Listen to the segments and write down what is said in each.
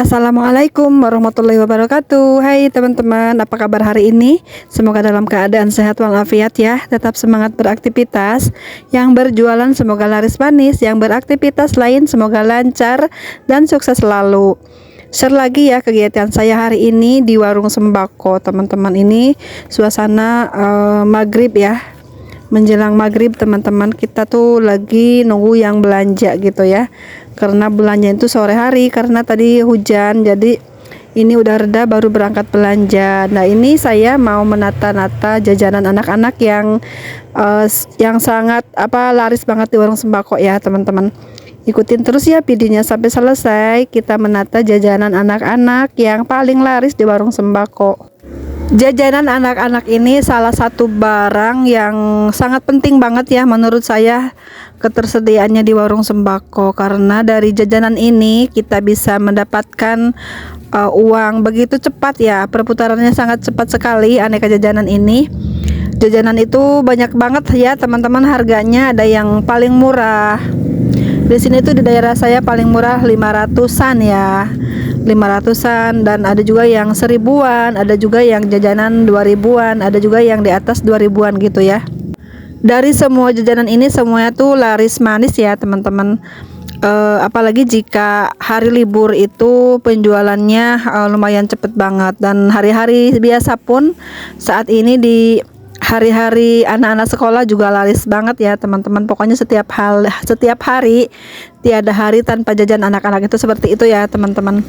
Assalamualaikum warahmatullahi wabarakatuh. Hai teman-teman, apa kabar hari ini? Semoga dalam keadaan sehat walafiat ya. Tetap semangat beraktivitas. Yang berjualan semoga laris manis, yang beraktivitas lain semoga lancar dan sukses selalu. Share lagi ya kegiatan saya hari ini di warung sembako teman-teman. Ini suasana maghrib ya, menjelang maghrib teman-teman. Kita tuh lagi nunggu yang belanja gitu ya, karena belanja itu sore hari karena tadi hujan, jadi ini udah reda baru berangkat belanja. Nah ini saya mau menata-nata jajanan anak-anak yang sangat laris banget di warung sembako ya teman-teman. Ikutin terus ya videonya sampai selesai. Kita menata jajanan anak-anak yang paling laris di warung sembako. Jajanan anak-anak ini salah satu barang yang sangat penting banget ya menurut saya, ketersediaannya di warung sembako, karena dari jajanan ini kita bisa mendapatkan uang begitu cepat ya, perputarannya sangat cepat sekali. Aneka jajanan ini, jajanan itu banyak banget ya teman-teman. Harganya ada yang paling murah di sini tuh, di daerah saya paling murah 500-an ya, 500-an, dan ada juga yang 1000-an, ada juga yang jajanan 2000-an, ada juga yang di atas 2000-an gitu ya. Dari semua jajanan ini semuanya tuh laris manis ya teman-teman. Apalagi jika hari libur itu penjualannya lumayan cepet banget, dan hari-hari biasa pun saat ini di hari-hari anak-anak sekolah juga laris banget ya teman-teman. Pokoknya setiap hari tiada hari tanpa jajan anak-anak, itu seperti itu ya teman-teman.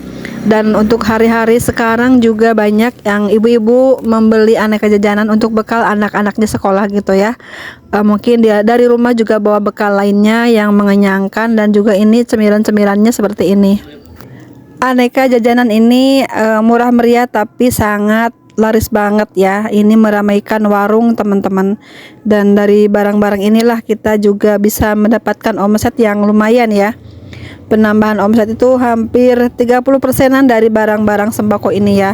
Dan untuk hari-hari sekarang juga banyak yang ibu-ibu membeli aneka jajanan untuk bekal anak-anaknya sekolah gitu ya. Mungkin dia dari rumah juga bawa bekal lainnya yang mengenyangkan, dan juga ini cemilan-cemilannya seperti ini. Aneka jajanan ini murah meriah tapi sangat laris banget ya. Ini meramaikan warung teman-teman, dan dari barang-barang inilah kita juga bisa mendapatkan omset yang lumayan ya. Penambahan omset itu hampir 30%-an dari barang-barang sembako ini ya.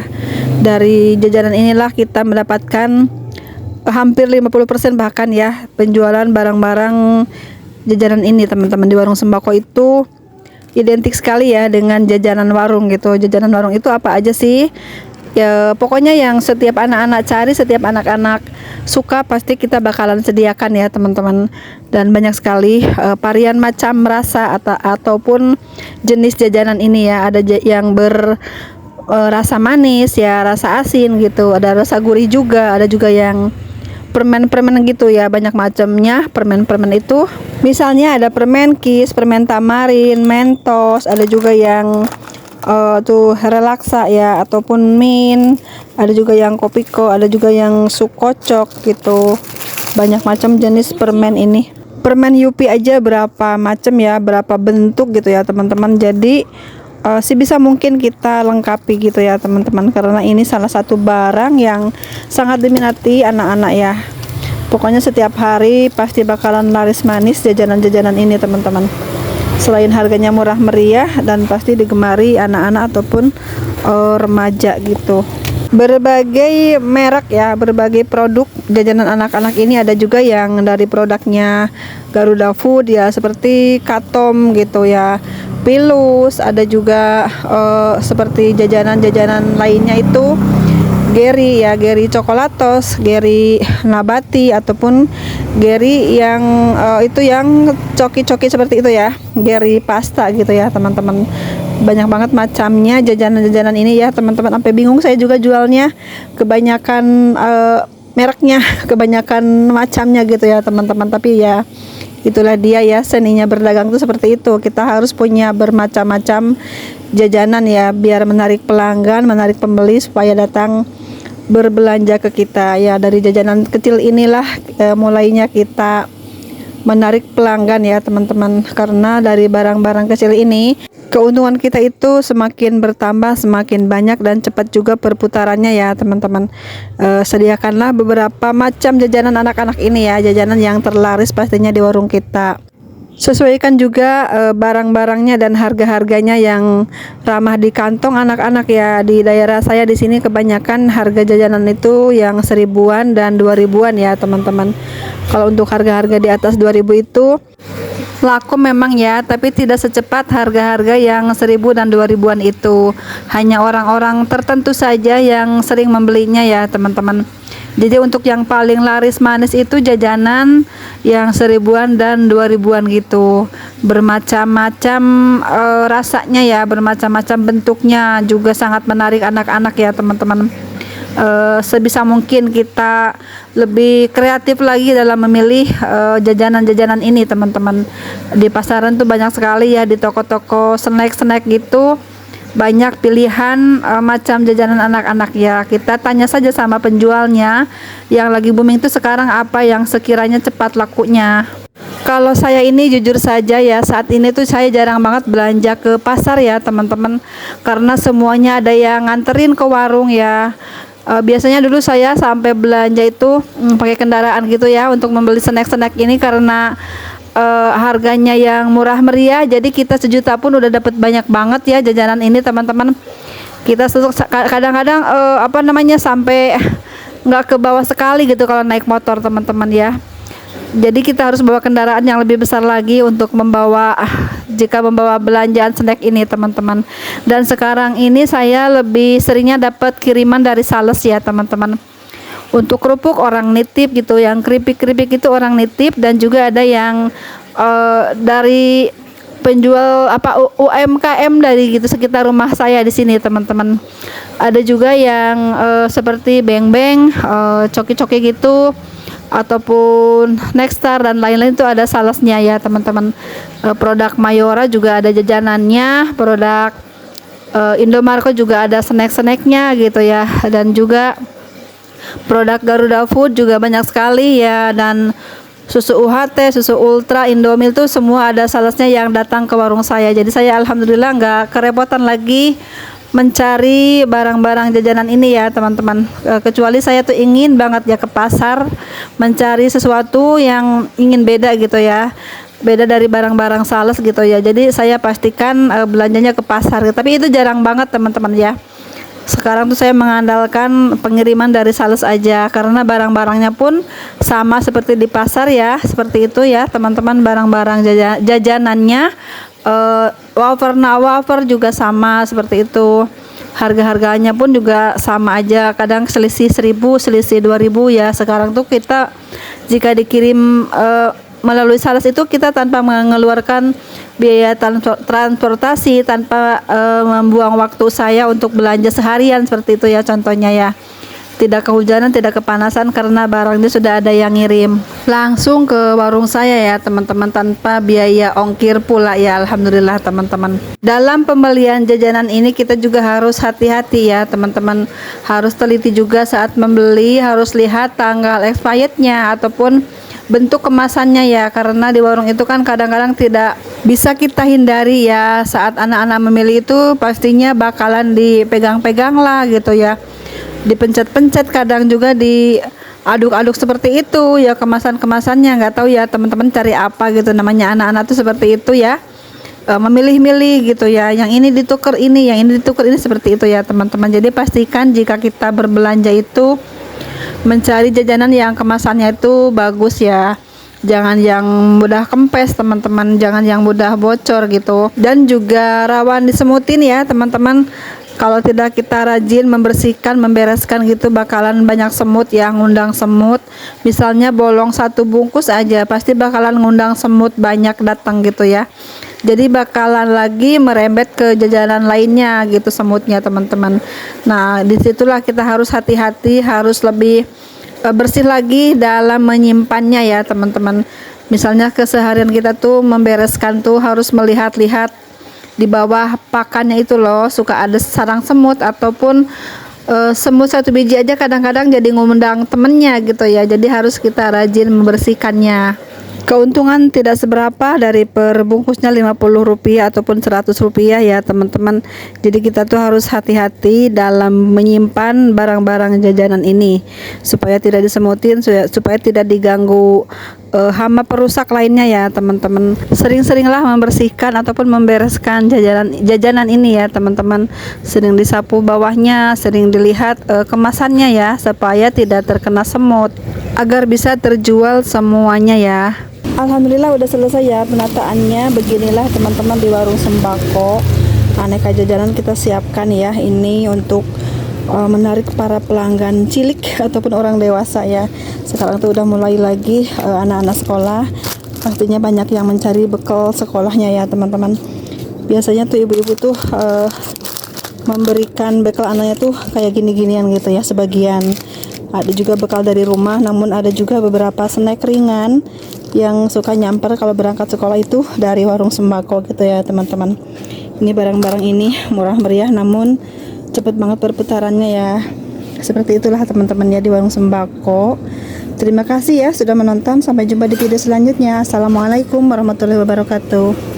Dari jajanan inilah kita mendapatkan hampir 50% bahkan ya penjualan barang-barang jajanan ini teman-teman. Di warung sembako itu identik sekali ya dengan jajanan warung gitu. Jajanan warung itu apa aja sih? Ya pokoknya yang setiap anak-anak cari, setiap anak-anak suka, pasti kita bakalan sediakan ya teman-teman. Dan banyak sekali varian macam rasa ataupun jenis jajanan ini ya. Ada yang rasa manis ya, rasa asin gitu, ada rasa gurih juga, ada juga yang permen-permen gitu ya, banyak macamnya permen-permen itu. Misalnya ada permen kis, permen tamarin, mentos, ada juga yang tuh relaksa ya, ataupun min, ada juga yang kopiko, ada juga yang sukocok gitu. Banyak macam jenis permen ini. Permen Yupi aja berapa macam ya, berapa bentuk gitu ya teman-teman. Jadi sebisa mungkin kita lengkapi gitu ya teman-teman, karena ini salah satu barang yang sangat diminati anak-anak ya. Pokoknya setiap hari pasti bakalan laris manis jajanan-jajanan ini teman-teman. Selain harganya murah meriah dan pasti digemari anak-anak ataupun remaja gitu. Berbagai merek ya, berbagai produk jajanan anak-anak ini. Ada juga yang dari produknya Garuda Food ya, seperti Katom gitu ya, Pilus. Ada juga seperti jajanan-jajanan lainnya itu Geri ya, Geri Coklatos, Geri Nabati, ataupun Geri yang itu yang coki-coki seperti itu ya, Geri pasta gitu ya teman-teman. Banyak banget macamnya jajanan-jajanan ini ya teman-teman, sampai bingung saya juga jualnya. Kebanyakan mereknya, kebanyakan macamnya gitu ya teman-teman. Tapi ya itulah dia ya, seninya berdagang itu seperti itu. Kita harus punya bermacam-macam jajanan ya, biar menarik pelanggan, menarik pembeli supaya datang berbelanja ke kita ya. Dari jajanan kecil inilah mulainya kita menarik pelanggan ya teman-teman, karena dari barang-barang kecil ini keuntungan kita itu semakin bertambah, semakin banyak, dan cepat juga perputarannya ya teman-teman. Sediakanlah beberapa macam jajanan anak-anak ini ya, jajanan yang terlaris pastinya di warung kita. Sesuaikan juga barang-barangnya dan harga-harganya yang ramah di kantong anak-anak ya. Di daerah saya di sini kebanyakan harga jajanan itu yang 1000-an dan 2000-an ya teman-teman. Kalau untuk harga-harga di atas 2000 itu Laku memang ya, tapi tidak secepat harga-harga yang 1000 dan 2000-an itu. Hanya orang-orang tertentu saja yang sering membelinya ya teman-teman. Jadi untuk yang paling laris manis itu jajanan yang 1000-an dan 2000-an gitu. Bermacam-macam rasanya ya, bermacam-macam bentuknya, juga sangat menarik anak-anak ya teman-teman. Sebisa mungkin kita lebih kreatif lagi dalam memilih jajanan-jajanan ini teman-teman. Di pasaran tuh banyak sekali ya, di toko-toko snack-snack gitu banyak pilihan macam jajanan anak-anak ya. Kita tanya saja sama penjualnya yang lagi booming itu sekarang apa yang sekiranya cepat lakunya. Kalau saya ini jujur saja ya, saat ini tuh saya jarang banget belanja ke pasar ya teman-teman, karena semuanya ada yang nganterin ke warung ya. Biasanya dulu saya sampai belanja itu pakai kendaraan gitu ya untuk membeli snack-snack ini, karena harganya yang murah meriah. Jadi kita sejuta pun udah dapat banyak banget ya jajanan ini teman-teman. Kita kadang-kadang sampai nggak ke bawah sekali gitu kalau naik motor teman-teman ya. Jadi kita harus bawa kendaraan yang lebih besar lagi untuk membawa belanjaan snack ini teman-teman. Dan sekarang ini saya lebih seringnya dapat kiriman dari sales ya teman-teman. Untuk kerupuk orang nitip gitu, yang keripik-keripik itu orang nitip, dan juga ada yang dari penjual UMKM dari gitu sekitar rumah saya di sini teman-teman. Ada juga yang seperti beng-beng, coki-coki gitu, ataupun Nexstar dan lain-lain itu ada salesnya ya teman-teman. Produk Mayora juga ada jajanannya, produk Indomarko juga ada snack-snacknya gitu ya, dan juga produk Garuda Food juga banyak sekali ya, dan susu UHT, susu Ultra, Indomil tuh semua ada salesnya yang datang ke warung saya. Jadi saya alhamdulillah nggak kerepotan lagi mencari barang-barang jajanan ini ya teman-teman. Kecuali saya tuh ingin banget ya ke pasar mencari sesuatu yang ingin beda gitu ya, beda dari barang-barang sales gitu ya. Jadi saya pastikan belanjanya ke pasar, tapi itu jarang banget teman-teman ya. Sekarang tuh saya mengandalkan pengiriman dari sales aja, karena barang-barangnya pun sama seperti di pasar ya, seperti itu ya teman-teman. Barang-barang jajanannya wafer juga sama seperti itu. Harga-harganya pun juga sama aja, kadang selisih 1000, selisih 2000 ya. Sekarang tuh kita jika dikirim melalui sales itu kita tanpa mengeluarkan biaya transportasi, tanpa membuang waktu saya untuk belanja seharian seperti itu ya contohnya ya. Tidak kehujanan, tidak kepanasan, karena barangnya sudah ada yang ngirim langsung ke warung saya ya teman-teman, tanpa biaya ongkir pula ya, alhamdulillah teman-teman. Dalam pembelian jajanan ini kita juga harus hati-hati ya teman-teman, harus teliti juga saat membeli, harus lihat tanggal expirednya ataupun bentuk kemasannya ya, karena di warung itu kan kadang-kadang tidak bisa kita hindari ya. Saat anak-anak memilih itu pastinya bakalan dipegang-pegang lah gitu ya, dipencet-pencet, kadang juga diaduk-aduk seperti itu ya kemasan-kemasannya. Nggak tahu ya teman-teman cari apa gitu, namanya anak-anak tuh seperti itu ya, memilih-milih gitu ya, yang ini ditukar ini, yang ini ditukar ini, seperti itu ya teman-teman. Jadi pastikan jika kita berbelanja itu mencari jajanan yang kemasannya itu bagus ya, jangan yang mudah kempes teman-teman, jangan yang mudah bocor gitu, dan juga rawan disemutin ya teman-teman. Kalau tidak kita rajin membersihkan, membereskan gitu, bakalan banyak semut ya, ngundang semut. Misalnya bolong satu bungkus aja pasti bakalan ngundang semut banyak datang gitu ya. Jadi bakalan lagi merembet ke jajanan lainnya gitu semutnya teman-teman. Nah disitulah kita harus hati-hati, harus lebih bersih lagi dalam menyimpannya ya teman-teman. Misalnya keseharian kita tuh membereskan tuh harus melihat-lihat di bawah pakannya itu loh, suka ada sarang semut, ataupun semut satu biji aja kadang-kadang jadi ngundang temennya gitu ya. Jadi harus kita rajin membersihkannya. Keuntungan tidak seberapa dari per bungkusnya Rp50 ataupun Rp100 ya teman-teman. Jadi kita tuh harus hati-hati dalam menyimpan barang-barang jajanan ini supaya tidak disemutin, supaya tidak diganggu hama perusak lainnya ya teman-teman. Sering-seringlah membersihkan ataupun membereskan jajanan ini ya teman-teman. Sering disapu bawahnya, sering dilihat kemasannya ya, supaya tidak terkena semut, agar bisa terjual semuanya ya. Alhamdulillah udah selesai ya penataannya. Beginilah teman-teman di warung sembako. Aneka jajanan kita siapkan ya. Ini untuk menarik para pelanggan cilik ataupun orang dewasa ya. Sekarang tuh udah mulai lagi anak-anak sekolah. Pastinya banyak yang mencari bekal sekolahnya ya teman-teman. Biasanya tuh ibu-ibu tuh memberikan bekal anaknya tuh kayak gini-ginian gitu ya sebagian. Ada juga bekal dari rumah, namun ada juga beberapa snack ringan yang suka nyamper kalau berangkat sekolah itu dari warung sembako gitu ya teman-teman. Ini barang-barang ini murah meriah namun cepet banget perputarannya ya. Seperti itulah teman-teman ya di warung sembako. Terima kasih ya sudah menonton. Sampai jumpa di video selanjutnya. Assalamualaikum warahmatullahi wabarakatuh.